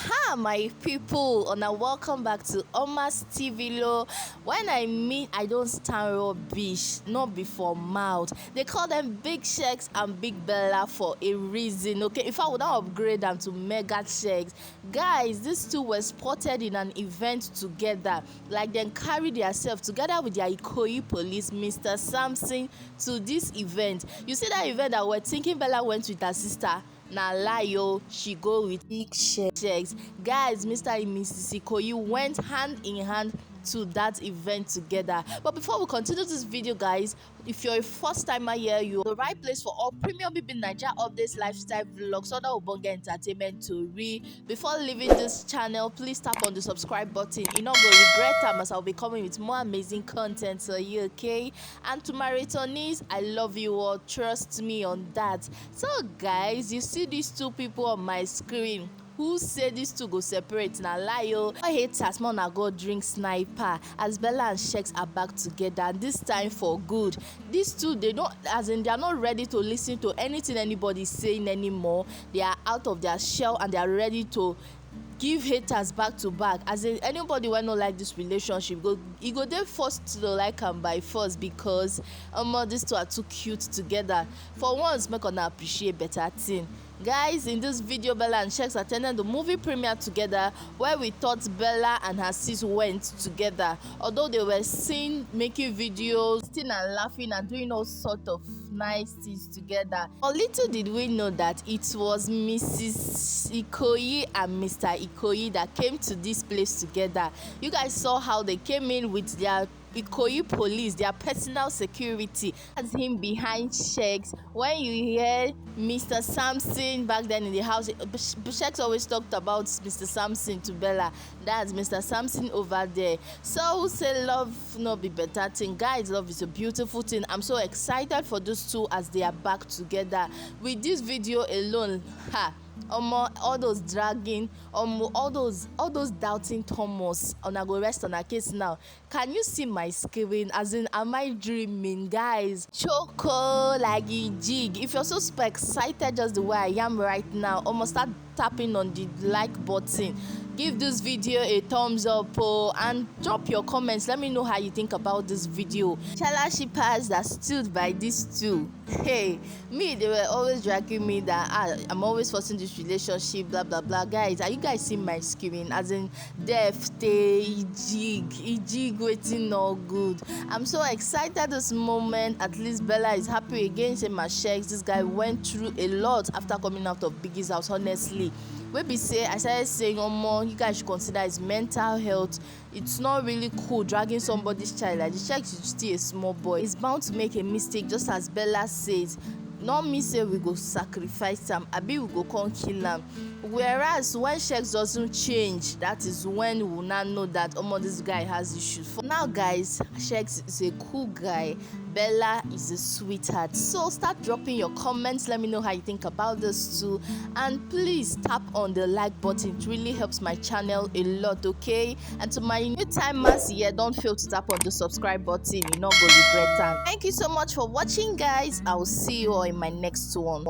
Aha, my people, and welcome back to OMAH'S TV lo. When I mean I don't stand rubbish, not before mouth. They call them Big Sheggz and Big Bella for a reason. Okay, if I would not upgrade them to Mega Sheggz, guys, these two were spotted in an event together. Like them carried themselves together with their Ikoyi police, Mr. Samson, to this event. You see that event that we're thinking Bella went with her sister? Na lie o, she go with Big Sheggz. Guys, Mr. and Mrs. Ikoyi went hand in hand to that event together. But before we continue this video, guys, if you're a first timer here, you're the right place for all premium bbnaija updates, lifestyle vlogs, other ubonge entertainment to read. Before leaving this channel, please tap on the subscribe button. You not go regret time, as I'll be coming with more amazing content for you, okay? And to my returnees, I love you all, trust me on that. So guys, you see these two people on my screen. Who said these two go separate? Na lie o. I hate as man na go drink sniper, as Bella and Sheggz are back together, and this time for good. These two, they don't, as in, they are not ready to listen to anything anybody is saying anymore. They are out of their shell and they are ready to give haters back to back. As in, anybody wey no like this relationship, e go dey forced to like am by force, because these two are too cute together. For once, make una appreciate better thing. Guys, in this video, Bella and Sheggz attended the movie premiere together, where we thought Bella and her sis went together. Although they were seen making videos, sitting and laughing and doing all sort of nice things together. But little did we know that it was Mrs. Ikoyi and Mr. Ikoyi that came to this place together. You guys saw how they came in with their Ikoyi police, their personal security. That's him behind Sheggz. When you hear Mr. Samson back then in the house, Sheggz always talked about Mr. Samson to Bella. That's Mr. Samson over there. So who say love not be better thing? Guys, love is a beautiful thing. I'm so excited for those two as they are back together. With this video alone, all those dragging, all those doubting Thomas, and I go rest on a case now. Can you see my screen? As in, am I dreaming, guys? Choco like a jig. If you're so super excited just the way I am right now, almost start tapping on the like button. Give this video a thumbs up, and drop your comments. Let me know how you think about this video. Shella shippers that stood by these two. Hey, me, they were always dragging me that I'm always forcing this relationship, blah blah blah. Guys, are you guys seeing my screen? As in, death, jig waiting all good. I'm so excited this moment. At least Bella is happy again. Say my Sheggz, this guy went through a lot after coming out of Biggie's house, honestly. Wey be say I started saying, you guys should consider his mental health. It's not really cool dragging somebody's child. Like, the Sheggz is still a small boy. He's bound to make a mistake, just as Bella says. Not me say we go sacrifice him, abi we go come kill him. Whereas when Sheggz doesn't change, that is when we will now know that this guy has issues. For now, guys, Sheggz is a cool guy, Bella is a sweetheart. So start dropping your comments. Let me know how you think about this too, and please tap on the like button. It really helps my channel a lot, okay? And to my new timers here, don't fail to tap on the subscribe button. You not go regret time. Thank you so much for watching, guys. I will see you all in my next one.